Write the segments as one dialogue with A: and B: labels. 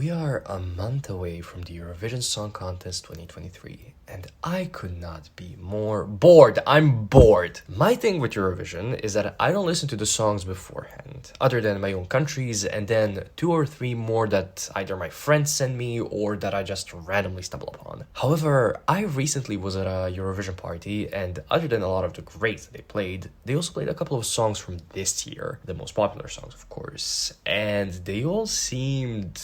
A: We are a month away from the Eurovision Song Contest 2023, and I could not be more bored. I'm bored. My thing with Eurovision is that I don't listen to the songs beforehand, other than my own countries, and then 2 or 3 more that either my friends send me or that I just randomly stumble upon. However, I recently was at a Eurovision party, and other than a lot of the greats that they also played a couple of songs from this year, the most popular songs, of course, and they all seemed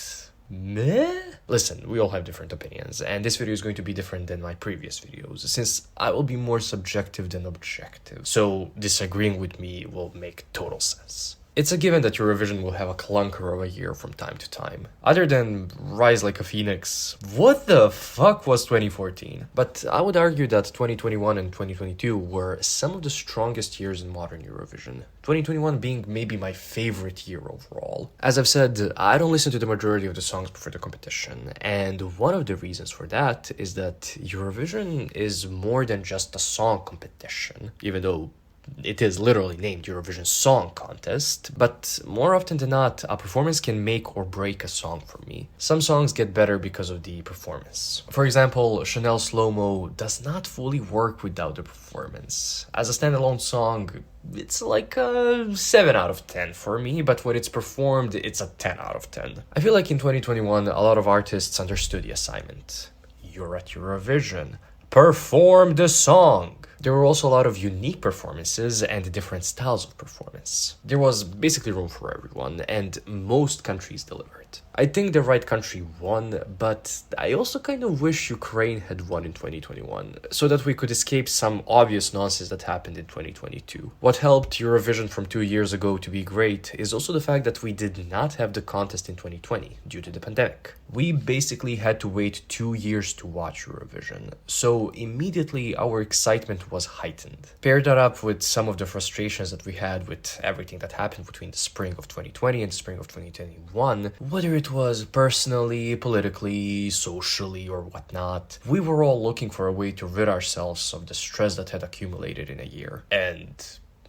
A: meh? Listen, we all have different opinions, and this video is going to be different than my previous videos, since I will be more subjective than objective, so disagreeing with me will make total sense. It's a given that Eurovision will have a clunker of a year from time to time. Other than Rise Like a Phoenix, what the fuck was 2014? But I would argue that 2021 and 2022 were some of the strongest years in modern Eurovision. 2021 being maybe my favorite year overall. As I've said, I don't listen to the majority of the songs before the competition, and one of the reasons for that is that Eurovision is more than just a song competition, even though it is literally named Eurovision Song Contest, but more often than not, a performance can make or break a song for me. Some songs get better because of the performance. For example, Chanel Slow Mo does not fully work without the performance. As a standalone song, it's like a 7 out of 10 for me, but when it's performed, it's a 10 out of 10. I feel like in 2021, a lot of artists understood the assignment. You're at Eurovision. Perform the song! There were also a lot of unique performances and different styles of performance. There was basically room for everyone, and most countries delivered. I think the right country won, but I also kind of wish Ukraine had won in 2021, so that we could escape some obvious nonsense that happened in 2022. What helped Eurovision from 2 years ago to be great is also the fact that we did not have the contest in 2020 due to the pandemic. We basically had to wait 2 years to watch Eurovision, so immediately our excitement was heightened. Pair that up with some of the frustrations that we had with everything that happened between the spring of 2020 and the spring of 2021, whether it was personally, politically, socially, or whatnot, we were all looking for a way to rid ourselves of the stress that had accumulated in a year. And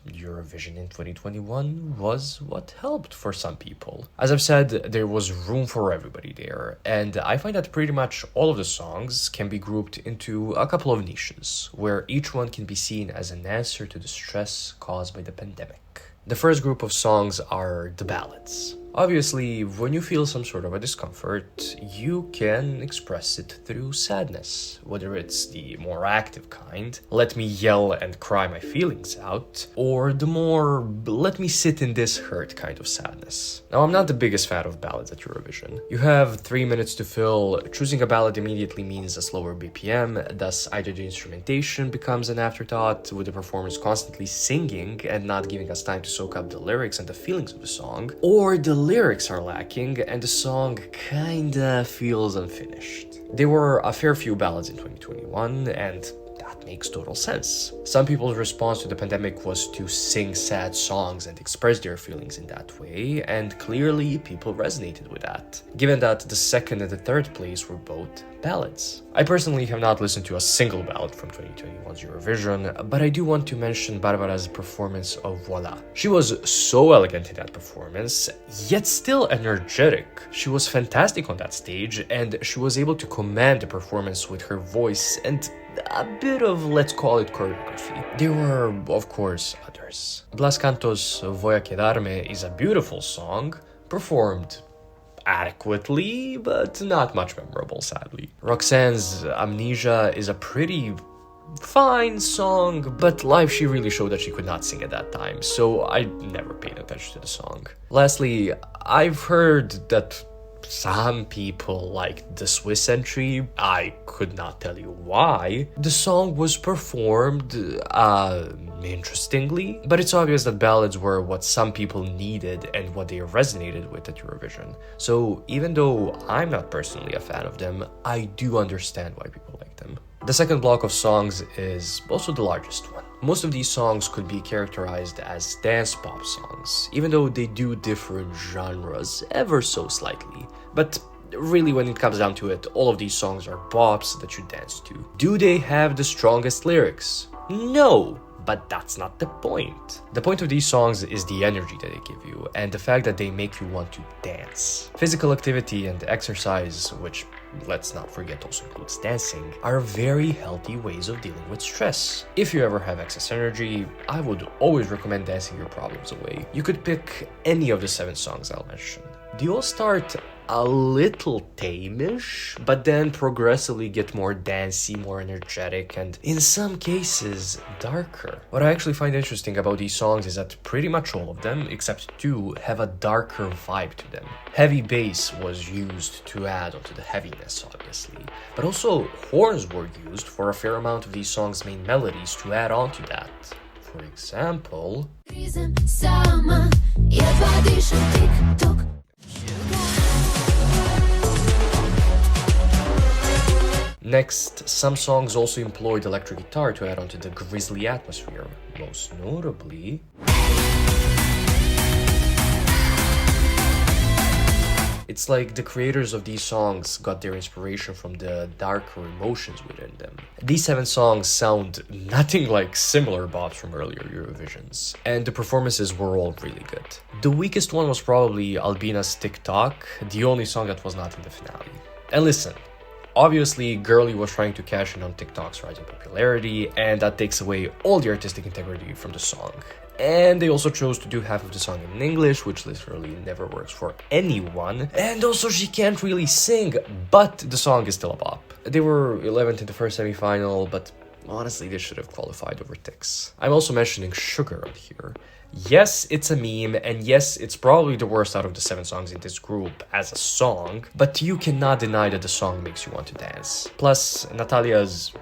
A: Eurovision in 2021 was what helped for some people. As I've said, there was room for everybody there, and I find that pretty much all of the songs can be grouped into a couple of niches, where each one can be seen as an answer to the stress caused by the pandemic. The first group of songs are the ballads. Obviously, when you feel some sort of a discomfort, you can express it through sadness, whether it's the more active kind, let me yell and cry my feelings out, or the more let me sit in this hurt kind of sadness. Now, I'm not the biggest fan of ballads at Eurovision. You have 3 minutes to fill, choosing a ballad immediately means a slower BPM, thus either the instrumentation becomes an afterthought, with the performers constantly singing and not giving us time to soak up the lyrics and the feelings of the song, or the lyrics are lacking and the song kinda feels unfinished. There were a fair few ballads in 2021, and that makes total sense. Some people's response to the pandemic was to sing sad songs and express their feelings in that way, and clearly people resonated with that, given that the second and the third place were both ballads. I personally have not listened to a single ballad from 2021's Eurovision, but I do want to mention Barbara's performance of Voila. She was so elegant in that performance, yet still energetic. She was fantastic on that stage, and she was able to command the performance with her voice and a bit of, let's call it, choreography. There were, of course, others. Blas Cantos' Voy a Quedarme is a beautiful song, performed adequately, but not much memorable, sadly. Roxanne's Amnesia is a pretty fine song, but live she really showed that she could not sing at that time, so I never paid attention to the song. Lastly, I've heard that some people liked the Swiss entry. I could not tell you why. The song was performed interestingly, but it's obvious that ballads were what some people needed and what they resonated with at Eurovision. So even though I'm not personally a fan of them, I do understand why people like them. The second block of songs is also the largest one. Most of these songs could be characterized as dance pop songs, even though they do differ in genres ever so slightly. But really, when it comes down to it, all of these songs are bops that you dance to. Do they have the strongest lyrics? No, but that's not the point. The point of these songs is the energy that they give you and the fact that they make you want to dance. Physical activity and exercise, which let's not forget also includes dancing, are very healthy ways of dealing with stress. If you ever have excess energy, I would always recommend dancing your problems away. You could pick any of the 7 songs I'll mention. They all start a little tame-ish, but then progressively get more dancey, more energetic, and in some cases, darker. What I actually find interesting about these songs is that pretty much all of them, except 2, have a darker vibe to them. Heavy bass was used to add onto the heaviness, obviously, but also horns were used for a fair amount of these songs' main melodies to add on to that. For example... Next, some songs also employed electric guitar to add on to the grisly atmosphere, most notably... It's like the creators of these songs got their inspiration from the darker emotions within them. These 7 songs sound nothing like similar bops from earlier Eurovisions, and the performances were all really good. The weakest one was probably Albina's TikTok, the only song that was not in the finale. And listen, obviously, Girly was trying to cash in on TikTok's rising popularity, and that takes away all the artistic integrity from the song. And they also chose to do half of the song in English, which literally never works for anyone. And also she can't really sing, but the song is still a bop. They were 11th in the first semi-final, but honestly they should have qualified over Tix. I'm also mentioning Sugar on here. Yes, it's a meme, and yes, it's probably the worst out of the 7 songs in this group as a song, but you cannot deny that the song makes you want to dance. Plus, Natalia's,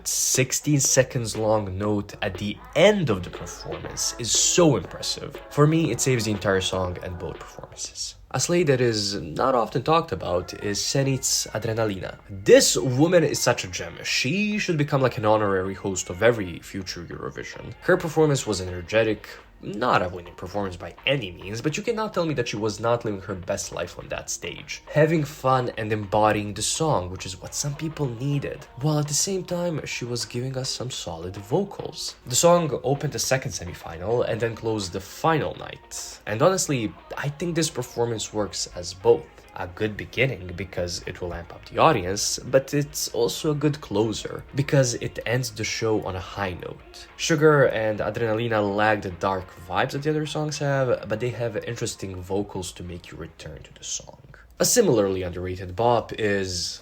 A: 16 seconds long note at the end of the performance is so impressive. For me, it saves the entire song and both performances. A slay that is not often talked about is Zenit's Adrenalina. This woman is such a gem. She should become like an honorary host of every future Eurovision. Her performance was energetic, not a winning performance by any means, but you cannot tell me that she was not living her best life on that stage. Having fun and embodying the song, which is what some people needed. While at the same time, she was giving us some solid vocals. The song opened the second semi-final and then closed the final night. And honestly, I think this performance works as both. A good beginning because it will amp up the audience, but it's also a good closer because it ends the show on a high note. Sugar and Adrenalina lag the dark vibes that the other songs have, but they have interesting vocals to make you return to the song. A similarly underrated bop is...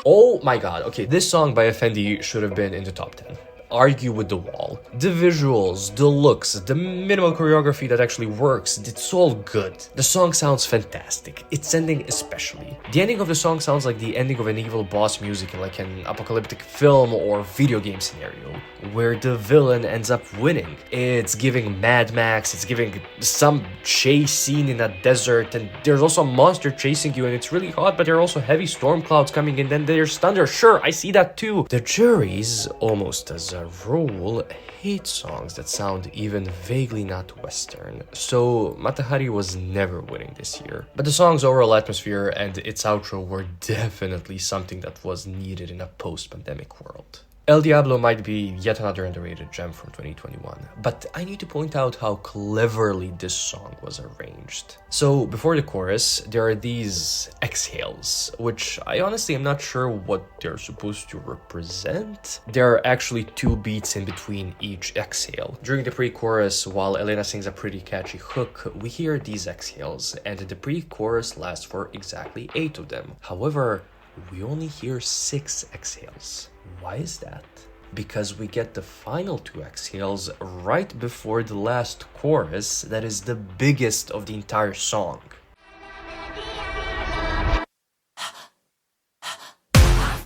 A: Oh my god, okay, this song by Effendi should have been in the top 10. Argue with the wall. The visuals, the looks, the minimal choreography that actually works, it's all good. The song sounds fantastic, its ending especially. The ending of the song sounds like the ending of an evil boss music in like an apocalyptic film or video game scenario, where the villain ends up winning. It's giving Mad Max, it's giving some chase scene in a desert, and there's also a monster chasing you and it's really hot, but there are also heavy storm clouds coming in, then there's thunder. Sure, I see that too. The juries, almost as a rule, hate songs that sound even vaguely not Western, so Matahari was never winning this year. But the song's overall atmosphere and its outro were definitely something that was needed in a post-pandemic world. El Diablo might be yet another underrated gem from 2021, but I need to point out how cleverly this song was arranged. So before the chorus, there are these exhales, which I honestly am not sure what they're supposed to represent. There are actually 2 beats in between each exhale. During the pre-chorus, while Elena sings a pretty catchy hook, we hear these exhales, and the pre-chorus lasts for exactly 8 of them. However, we only hear 6 exhales. Why is that? Because we get the final 2 exhales right before the last chorus that is the biggest of the entire song.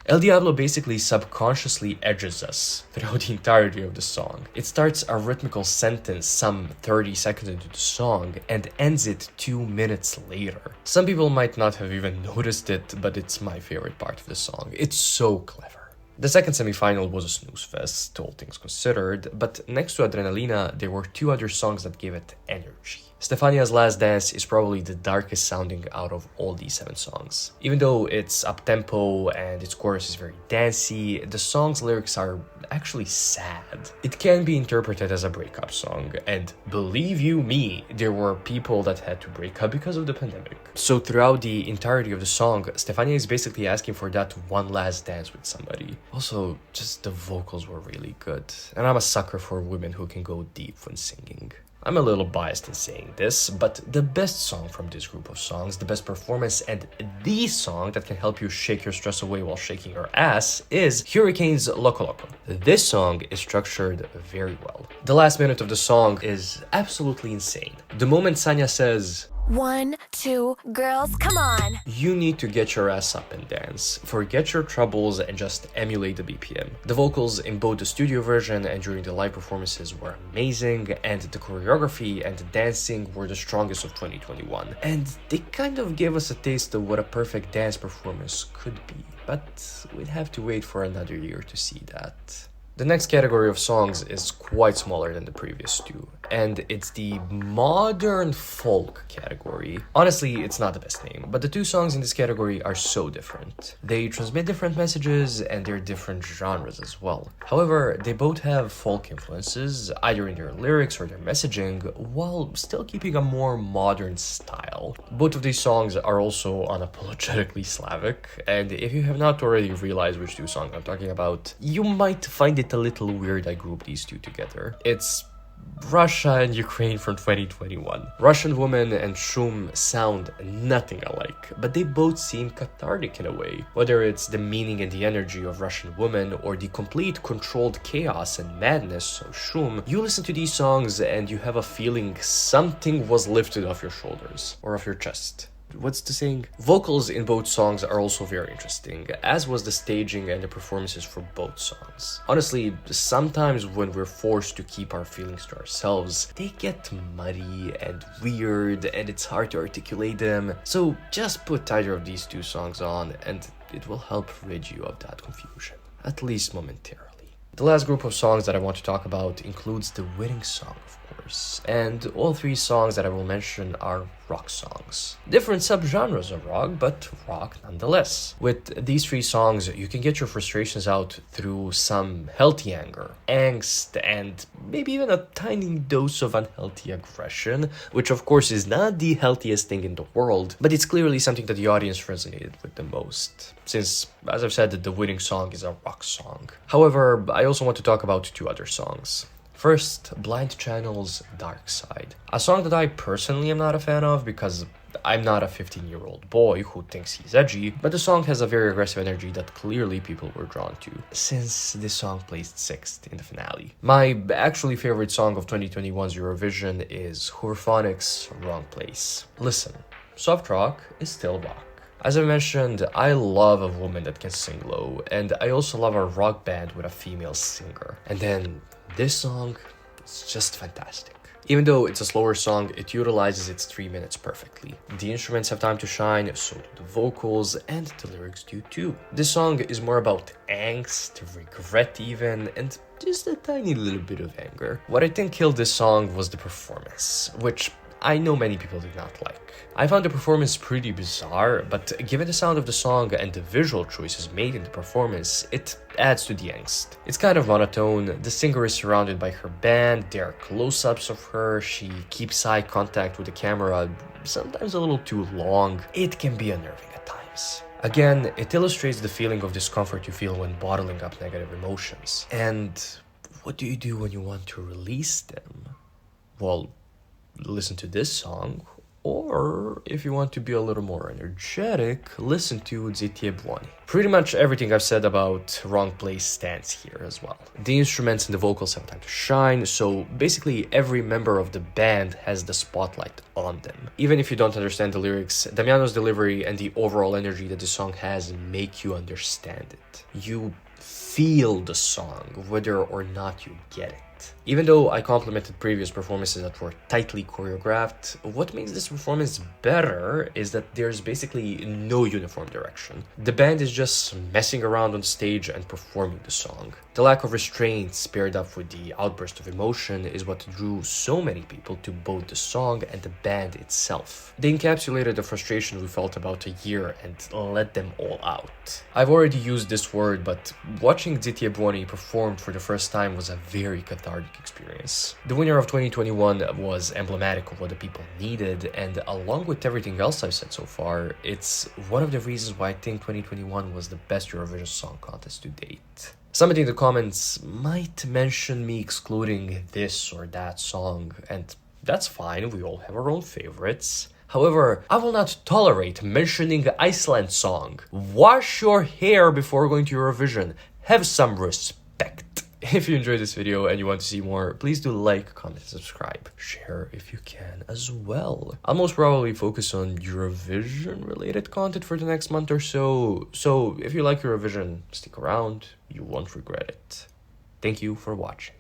A: El Diablo basically subconsciously edges us throughout the entirety of the song. It starts a rhythmical sentence some 30 seconds into the song and ends it 2 minutes later. Some people might not have even noticed it, but it's my favorite part of the song. It's so clever. The second semi-final was a snooze fest, all things considered, but next to Adrenalina, there were 2 other songs that gave it energy. Stefania's Last Dance is probably the darkest sounding out of all these 7 songs. Even though it's up-tempo and its chorus is very dancey, the song's lyrics are actually sad. It can be interpreted as a breakup song, and believe you me, there were people that had to break up because of the pandemic. So throughout the entirety of the song, Stefania is basically asking for that one last dance with somebody. Also, just the vocals were really good, and I'm a sucker for women who can go deep when singing. I'm a little biased in saying this, but the best song from this group of songs, the best performance, and the song that can help you shake your stress away while shaking your ass is Hurricane's Loco Loco. This song is structured very well. The last minute of the song is absolutely insane. The moment Sanya says,
B: 1, 2, girls, come on!
A: You need to get your ass up and dance. Forget your troubles and just emulate the BPM. The vocals in both the studio version and during the live performances were amazing, and the choreography and the dancing were the strongest of 2021. And they kind of gave us a taste of what a perfect dance performance could be. But we'd have to wait for another year to see that. The next category of songs is quite smaller than the previous two, and it's the modern folk category. Honestly, it's not the best name, but the 2 songs in this category are so different. They transmit different messages and they're different genres as well. However, they both have folk influences, either in their lyrics or their messaging, while still keeping a more modern style. Both of these songs are also unapologetically Slavic, and if you have not already realized which 2 songs I'm talking about, you might find it a little weird I grouped these 2 together. It's Russia and Ukraine from 2021. Russian Woman and Shum sound nothing alike, but they both seem cathartic in a way. Whether it's the meaning and the energy of Russian Woman or the complete controlled chaos and madness of Shum, you listen to these songs and you have a feeling something was lifted off your shoulders or off your chest. What's the saying? Vocals in both songs are also very interesting, as was the staging and the performances for both songs. Honestly, sometimes when we're forced to keep our feelings to ourselves, they get muddy and weird and it's hard to articulate them. So just put either of these 2 songs on and it will help rid you of that confusion, at least momentarily. The last group of songs that I want to talk about includes the winning song, of course, and all 3 songs that I will mention are rock songs. Different subgenres of rock, but rock nonetheless. With these 3 songs, you can get your frustrations out through some healthy anger, angst, and maybe even a tiny dose of unhealthy aggression, which of course is not the healthiest thing in the world, but it's clearly something that the audience resonated with the most, since, as I've said, the winning song is a rock song. However, I also want to talk about 2 other songs. First, Blind Channel's Dark Side. A song that I personally am not a fan of because I'm not a 15-year-old boy who thinks he's edgy, but the song has a very aggressive energy that clearly people were drawn to, since this song placed 6th in the finale. My actually favorite song of 2021's Eurovision is Hurfonic's Wrong Place. Listen, soft rock is still rock. As I mentioned, I love a woman that can sing low, and I also love a rock band with a female singer. And then this song is just fantastic. Even though it's a slower song, it utilizes its 3 minutes perfectly. The instruments have time to shine, so do the vocals, and the lyrics do too. This song is more about angst, regret even, and just a tiny little bit of anger. What I think killed this song was the performance, which I know many people did not like. I found the performance pretty bizarre, but given the sound of the song and the visual choices made in the performance, it adds to the angst. It's kind of monotone, the singer is surrounded by her band, there are close-ups of her, she keeps eye contact with the camera, sometimes a little too long. It can be unnerving at times. Again, it illustrates the feeling of discomfort you feel when bottling up negative emotions. And what do you do when you want to release them? Well, listen to this song, or if you want to be a little more energetic, listen to Zitie Bwoni. Pretty much everything I've said about Wrong Place stands here as well. The instruments and the vocals have time to shine, so basically every member of the band has the spotlight on them. Even if you don't understand the lyrics, Damiano's delivery and the overall energy that the song has make you understand it. You feel the song, whether or not you get it. Even though I complimented previous performances that were tightly choreographed, what makes this performance better is that there's basically no uniform direction. The band is just messing around on stage and performing the song. The lack of restraint paired up with the outburst of emotion is what drew so many people to both the song and the band itself. They encapsulated the frustration we felt about a year and let them all out. I've already used this word, but watching Dzitie Błony performed for the first time was a very cathartic experience. The winner of 2021 was emblematic of what the people needed, and along with everything else I've said so far, it's one of the reasons why I think 2021 was the best Eurovision Song Contest to date. Somebody in the comments might mention me excluding this or that song, and that's fine, we all have our own favorites. However, I will not tolerate mentioning Iceland song. Wash your hair before going to Eurovision. Have some respect. If you enjoyed this video and you want to see more, please do like, comment, and subscribe. Share if you can as well. I'll most probably focus on Eurovision related content for the next month or so. So if you like Eurovision, stick around. You won't regret it. Thank you for watching.